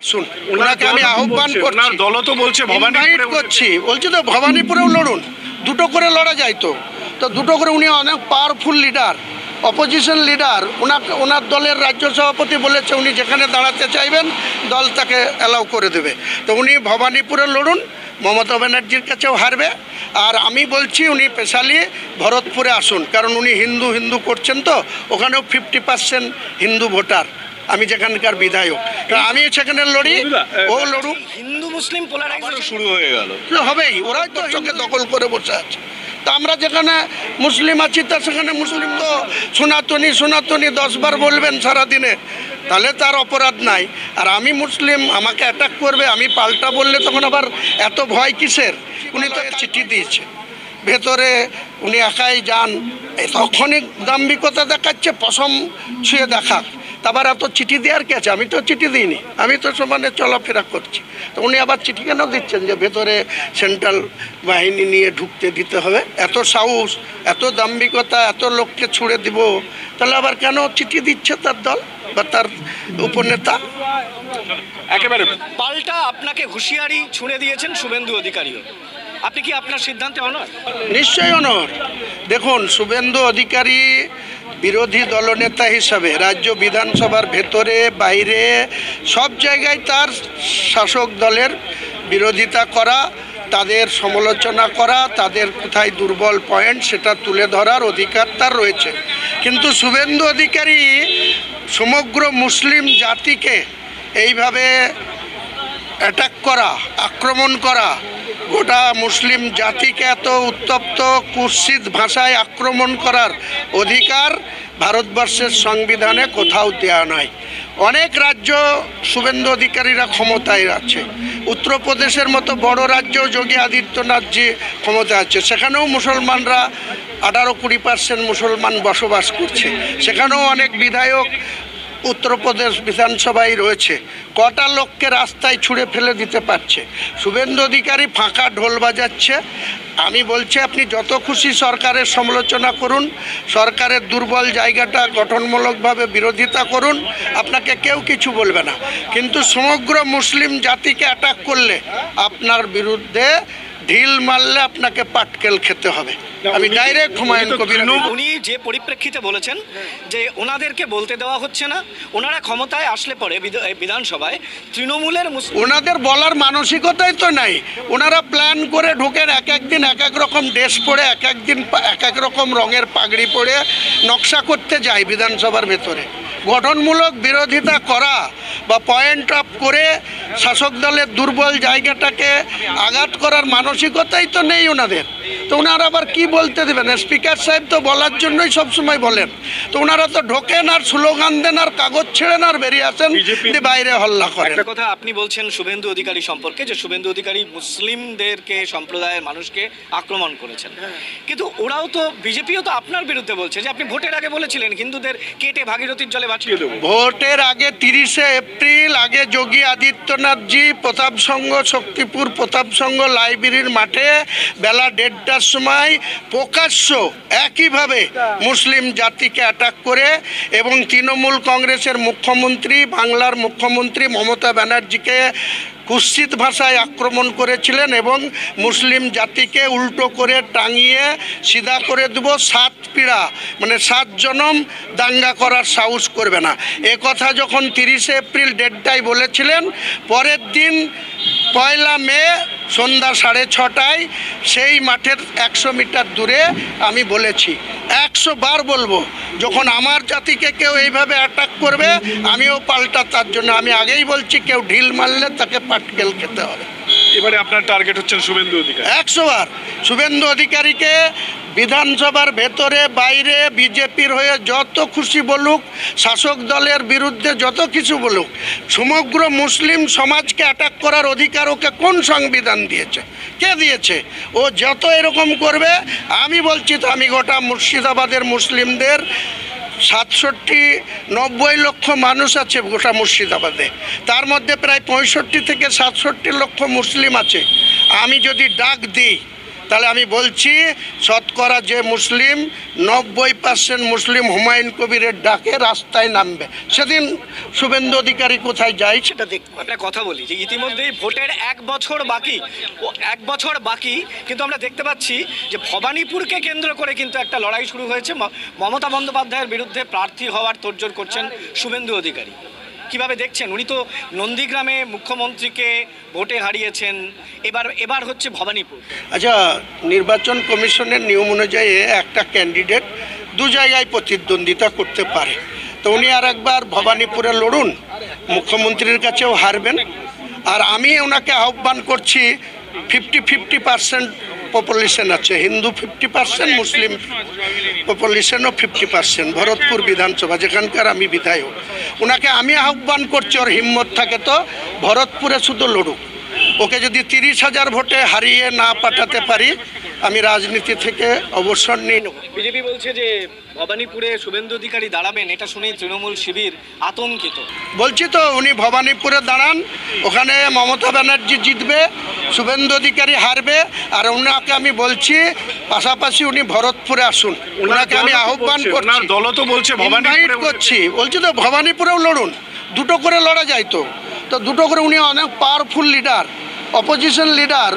শুন, ওনাকে আমি আহ্বান করছি, দলও তো বলছে ইনভাইট করছি, বলছি তো ভবানীপুরেও লড়ুন, দুটো করে লড়া যায় তো দুটো করে। উনি অনেক পাওয়ারফুল লিডার, অপোজিশন লিডার। ওনার দলের রাজ্য সভাপতি বলেছে উনি যেখানে দাঁড়াতে চাইবেন দল তাকে অ্যালাউ করে দেবে। তো উনি ভবানীপুরে লড়ুন, মমতা ব্যানার্জির কাছেও হারবে। আর আমি বলছি উনি স্পেশালি ভরতপুরে আসুন, কারণ উনি হিন্দু হিন্দু করছেন, তো ওখানেও 50% হিন্দু ভোটার, আমি যেখানকার বিধায়ক, আমি সেখানে লড়ি, ও লড়ুক। হিন্দু মুসলিম পোলারাইজেশন শুরু হয়ে গেল, হবেই, ওরাই তো সঙ্গে দখল করে বসে আছে। তা আমরা যেখানে মুসলিম আছি তা সেখানে মুসলিম তো সনাতনী 10 বার বলবেন সারাদিনে, তাহলে তার অপরাধ নাই। আর আমি মুসলিম, আমাকে অ্যাটাক করবে, আমি পাল্টা বললে তখন আবার এত ভয় কিসের? উনি তো চিঠি দিয়েছে, ভেতরে উনি একাই যান, তখনই দাম্ভিকতা দেখাচ্ছে, পশম ছুঁয়ে দেখাক। তারপর এত চিঠি দেওয়ার কে আছে? আমি তো চিঠি দিইনি, আমি তো সমানে চলাফেরা করছি। তো উনি আবার চিঠি কেন দিচ্ছেন যে ভেতরে সেন্ট্রাল বাহিনী নিয়ে ঢুকতে দিতে হবে? এত সাহস, এত দাম্ভিকতা, এত লোককে ছুড়ে দিব, তাহলে আবার কেন চিঠি দিচ্ছে তার দল বা তার উপনেতা? একেবারে পাল্টা আপনাকে হুঁশিয়ারি ছুঁড়ে দিয়েছেন শুভেন্দু অধিকারীও। আপনি কি আপনার সিদ্ধান্তে অনড়? নিশ্চয়ই অনড়। দেখুন, শুভেন্দু অধিকারী বিরোধী দলনেতা হিসাবে রাজ্য বিধানসভার ভেতরে বাইরে সব জায়গায় তার শাসক দলের বিরোধিতা করা, তাদের সমালোচনা করা, তাদের কোথায় দুর্বল পয়েন্ট সেটা তুলে ধরার অধিকার তার রয়েছে। কিন্তু শুভেন্দু অধিকারী সমগ্র মুসলিম জাতিকে এইভাবে অ্যাটাক করা, আক্রমণ করা, গোটা মুসলিম জাতিকে এত উত্তপ্ত কুৎসিত ভাষায় আক্রমণ করার অধিকার ভারতবর্ষের সংবিধানে কোথাও দেওয়া নয়। অনেক রাজ্য শুভেন্দু অধিকারীরা ক্ষমতায় আছে, উত্তরপ্রদেশের মতো বড় রাজ্য যোগী আদিত্যনাথজি ক্ষমতায় আছে, সেখানেও মুসলমানরা 18-20% মুসলমান বসবাস করছে, সেখানেও অনেক বিধায়ক উত্তরপ্রদেশ বিধানসভায় রয়েছে। কটা লোককে রাস্তায় ছুঁড়ে ফেলে দিতে পারছে? শুভেন্দু অধিকারী ফাঁকা ঢোল বাজাচ্ছে। আমি বলছি আপনি যত খুশি সরকারের সমালোচনা করুন, সরকারের দুর্বল জায়গাটা গঠনমূলকভাবে বিরোধিতা করুন, আপনাকে কেউ কিছু বলবে না। কিন্তু সমগ্র মুসলিম জাতিকে অ্যাটাক করলে, আপনার বিরুদ্ধে ঢিল মারলে আপনাকে পাটকেল খেতে হবে। আমি ডাইরেক্ট হুমায়ুন কবির। উনি যে পরিপ্রেক্ষিতে বলেছেন যে ওনাদেরকে বলতে দেওয়া হচ্ছে না, ওনারা ক্ষমতায় আসলে পরে বিধানসভায় তৃণমূলের ওনাদের বলার মানসিকতাই তো নাই। ওনারা প্ল্যান করে ঢোকেন, এক একদিন এক এক রকম ড্রেস পরে, এক একদিন এক এক রকম রঙের পাগড়ি পরে নকশা করতে যায় বিধানসভার ভেতরে। গঠনমূলক বিরোধিতা করা বা পয়েন্ট আপ করে শাসক দলের দুর্বল জায়গাটাকে আঘাত করার মানসিকতাই তো নেই ওনাদের। তো ওনারা আবার কি বলতে দেবেন? স্পিকার সাহেব তো বলার জন্যই সবসময় বলেন। তো ওনারা তো ঢোকেন আর স্লোগান দেন আর কাগজ ছেড়েন আর বেরিয়ে আসেন, বাইরে হল্লা করেন। একটা কথা আপনি বলছেন শুভেন্দু অধিকারী সম্পর্কে, যে শুভেন্দু অধিকারী মুসলিমদেরকে, সম্প্রদায়ের মানুষকে আক্রমণ করেছেন, কিন্তু ওরাও তো, বিজেপিও তো আপনার বিরুদ্ধে বলছে যে আপনি ভোটের আগে বলেছিলেন হিন্দুদের কেটে ভাগীরথীর জলে ভাসিয়ে দেবো। ভোটের আগে 30শে এপ্রিল আগে যোগী আদিত্যনাথজি প্রতাপসংঘ, শক্তিপুর প্রতাপসংঘ লাইব্রেরির মাঠে বেলা 1:30টার সময় প্রকাশ্য একইভাবে মুসলিম জাতিকে অ্যাটাক করে এবং তৃণমূল কংগ্রেসের মুখ্যমন্ত্রী, বাংলার মুখ্যমন্ত্রী মমতা ব্যানার্জিকে কুৎসিত ভাষায় আক্রমণ করেছিলেন এবং মুসলিম জাতিকে উল্টো করে টাঙিয়ে সিধা করে দেব, 7 পীড়া মানে 7 জনম দাঙ্গা করার সাহস করবে না। এ কথা যখন 30শে এপ্রিল 1:30টায় বলেছিলেন, পরের দিন 1 মে সন্ধ্যা 6:30টায় সেই মাঠের 100 মিটার দূরে আমি বলেছি, 100 বার বলবো, যখন আমার জাতিকে কেউ এইভাবে অ্যাটাক করবে আমিও পাল্টা তার জন্য। আমি আগেই বলছি, কেউ ঢিল মারলে তাকে পাটকেল খেতে হবে। এবারে আপনার টার্গেট হচ্ছেন শুভেন্দু অধিকারী। 100 বার শুভেন্দু অধিকারীকে বিধানসভার ভেতরে বাইরে বিজেপির হয়ে যত খুশি বলুক, শাসক দলের বিরুদ্ধে যত কিছু বলুক, সমগ্র মুসলিম সমাজকে অ্যাটাক করার অধিকার ওকে কোন সংবিধান দিয়েছে? কে দিয়েছে? ও যত এরকম করবে, আমি বলছি তো, আমি গোটা মুর্শিদাবাদের মুসলিমদের 67-90 লক্ষ মানুষ আছে গোটা মুর্শিদাবাদে, তার মধ্যে প্রায় 65 থেকে 67 লক্ষ মুসলিম আছে। আমি যদি ডাক দিই তাহলে আমি বলছি শতকরা যে মুসলিম 90% মুসলিম হুমায়ুন কবিরের ডাকে রাস্তায় নামবে। সেদিন শুভেন্দু অধিকারী কোথায় যায় সেটা দেখব। একটা কথা বলি যে ইতিমধ্যেই ভোটের 1 বছর বাকি, কিন্তু আমরা দেখতে পাচ্ছি যে ভবানীপুরকে কেন্দ্র করে কিন্তু একটা লড়াই শুরু হয়েছে। মমতা বন্দ্যোপাধ্যায়ের বিরুদ্ধে প্রার্থী হওয়ার তোড়জোড় করছেন শুভেন্দু অধিকারী। কিভাবে দেখছেন? উনি তো নন্দীগ্রামে মুখ্যমন্ত্রীকে ভোটে হারিয়েছেন, এবার হচ্ছে ভবানীপুর। আচ্ছা, নির্বাচন কমিশনের নিয়ম অনুযায়ী একটা ক্যান্ডিডেট 2 জায়গায় প্রতিদ্বন্দ্বিতা করতে পারে। তো উনি আর একবার ভবানীপুরে লড়ুন, মুখ্যমন্ত্রীর কাছেও হারবেন। আর আমি ওনাকে আহ্বান করছি, 50-50% পপুলেশন আছে, হিন্দু 50%, মুসলিম পপুলেশনও 50%। ভরতপুর বিধানসভা যেখানকার আমি বিধায়ক, ওনাকে আমি আহ্বান করছি, ওর হিম্মত থাকে তো ভরতপুরে শুধু লড়ুক। ওকে যদি 30,000 ভোটে হারিয়ে না পাঠাতে পারি, আমি রাজনীতি থেকে অবসর নিয়ে নেব। বিজেপি বলছে যে ভবানীপুরে শুভেন্দু অধিকারী দাঁড়াবেন, এটা শুনেই তৃণমূল শিবির আতঙ্কিত। বলছি তো, উনি ভবানীপুরে দাঁড়ান, ওখানে মমতা ব্যানার্জি জিতবে, শুভেন্দু অধিকারী হারবে। আর ওনাকে আমি বলছি পাশাপাশি উনি ভরতপুরে আসুন, ওনাকে আমি আহ্বান করছি, দলও তো বলছে ইনভাইট করছি। বলছি তো ভবানীপুরেও লড়ুন, দুটো করে লড়া যায় তো দুটো করে। উনি অনেক পাওয়ারফুল লিডার, অপোজিশন লিডার।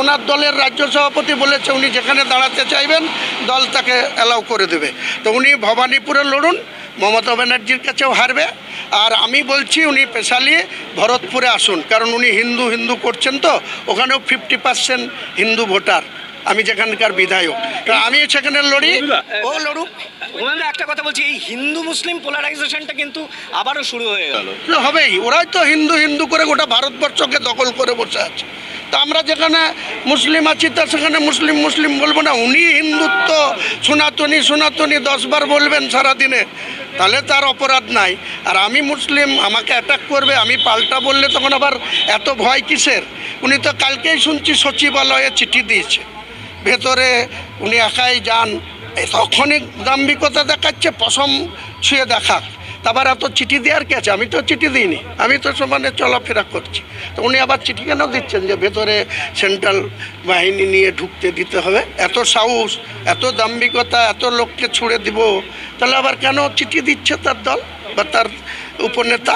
ওনার দলের রাজ্য সভাপতি বলেছে উনি যেখানে দাঁড়াতে চাইবেন দল তাকে অ্যালাউ করে দেবে। তো উনি ভবানীপুরে লড়ুন, মমতা ব্যানার্জির কাছেও হারবে। আর আমি বলছি উনি স্পেশালি ভরতপুরে আসুন, কারণ উনি হিন্দু করছেন, তো ওখানেও 50% হিন্দু ভোটার, আমি যেখানকার বিধায়ক, তা আমি সেখানে লড়ি, ও লড়ুক। একটা কথা বলছি, এই হিন্দু মুসলিম পোলারাইজেশনটা কিন্তু আবারও শুরু হয়ে গেল। হবেই, ওরাই তো হিন্দু করে গোটা ভারতবর্ষকে দখল করে বসে আছে। তা আমরা যেখানে মুসলিম আছি তা সেখানে মুসলিম বলবো না। উনি হিন্দুত্ব সনাতনী 10 বার বলবেন সারাদিনে, তাহলে তার অপরাধ নাই। আর আমি মুসলিম, আমাকে অ্যাটাক করবে, আমি পাল্টা বললে তখন আবার এত ভয় কিসের? উনি তো কালকেই শুনছি সচিবালয়ে চিঠি দিয়েছে, ভেতরে উনি একাই যান। তখনই দাম্ভিকতা দেখাচ্ছে, পশম ছুঁয়ে দেখাক। তারপর এত চিঠি দেওয়ার কে আছে? আমি তো চিঠি দিইনি, আমি তো সমানে চলাফেরা করছি। তো উনি আবার চিঠি কেন দিচ্ছেন যে ভেতরে সেন্ট্রাল বাহিনী নিয়ে ঢুকতে দিতে হবে? এত সাহস, এত দাম্ভিকতা, এত লোককে ছুড়ে দিব, তাহলে আবার কেন চিঠি দিচ্ছে তার দল বা তার উপনেতা?